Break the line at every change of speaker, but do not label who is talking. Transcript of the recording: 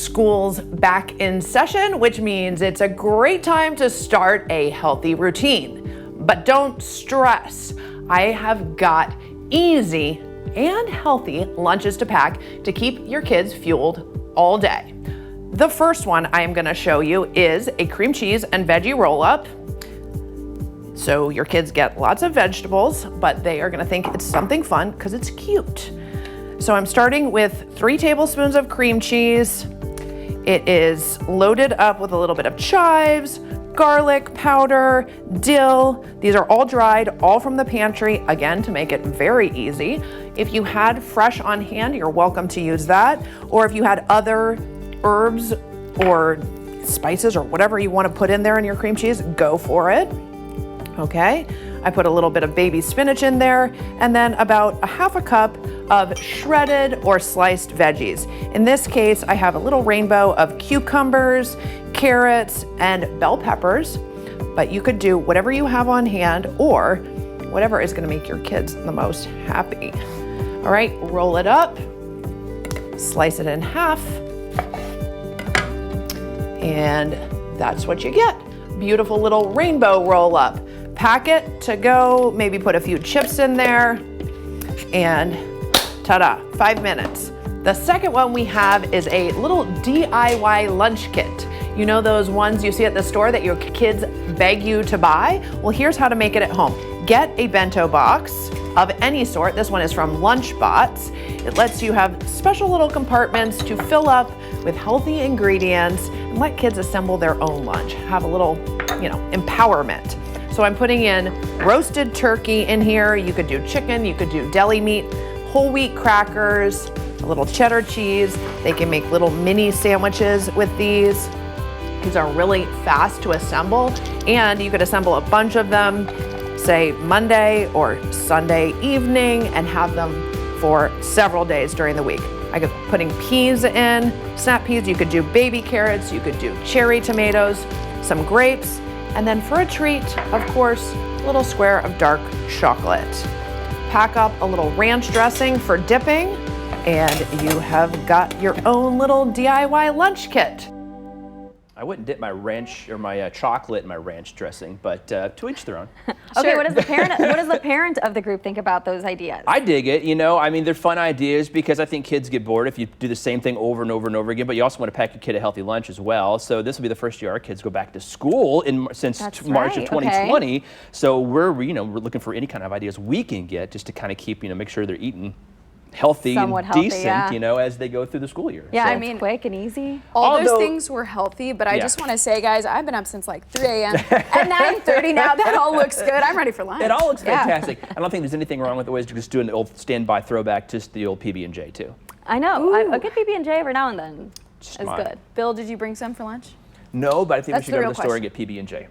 School's back in session, which means it's a great time to start a healthy routine. But don't stress. I have got easy and healthy lunches to pack to keep your kids fueled all day. The first one I am going to show you is a cream cheese and veggie roll-up. So your kids get lots of vegetables, but they are going to think it's something fun because it's cute. So I'm starting with 3 tablespoons of cream cheese. It is loaded up with a little bit of chives, garlic powder, dill. These are all dried, all from the pantry, again, to make it very easy. If you had fresh on hand, you're welcome to use that. Or if you had other herbs or spices or whatever you want to put in there in your cream cheese, go for it. Okay, I put a little bit of baby spinach in there, and then about a half a cup of shredded or sliced veggies. In this case, I have a little rainbow of cucumbers, carrots, and bell peppers, but you could do whatever you have on hand or whatever is going to make your kids the most happy. All right, roll it up, slice it in half, and that's what you get. Beautiful little rainbow roll up. Pack it to go, maybe put a few chips in there, and ta-da, 5 minutes. The second one we have is a little DIY lunch kit. You know those ones you see at the store that your kids beg you to buy? Well, here's how to make it at home. Get a bento box of any sort. This one is from Lunchbots. It lets you have special little compartments to fill up with healthy ingredients and let kids assemble their own lunch. Have a little, empowerment. So I'm putting in roasted turkey in here. You could do chicken, you could do deli meat, whole wheat crackers, a little cheddar cheese. They can make little mini sandwiches with these. These are really fast to assemble, and you could assemble a bunch of them, say Monday or Sunday evening, and have them for several days during the week. I could putting peas in, snap peas. You could do baby carrots, you could do cherry tomatoes, some grapes, and then for a treat, of course, a little square of dark chocolate. Pack up a little ranch dressing for dipping, and you have got your own little DIY lunch kit.
I wouldn't dip my ranch or my chocolate in my ranch dressing, but to each their own.
Okay, what does the parent of the group think about those ideas?
I dig it. They're fun ideas because I think kids get bored if you do the same thing over and over and over again. But you also want to pack your kid a healthy lunch as well. So this will be the first year our kids go back to school since March of 2020. Okay. So we're looking for any kind of ideas we can get just to kind of keep make sure they're eating healthy
somewhat
and
healthy,
decent,
yeah.
As they go through the school year.
Yeah,
so.
Quick and easy.
All those things were healthy, but I just want to say, guys, I've been up since like 3 a.m. At 9:30 now. That all looks good. I'm ready for lunch.
It all looks fantastic. I don't think there's anything wrong with the ways to just do an old standby throwback, just the old PB&J too.
I know. A good PB&J every now and then is good.
Bill, did you bring some for lunch?
No, but I think we should go to the store
question.
and get PB&J.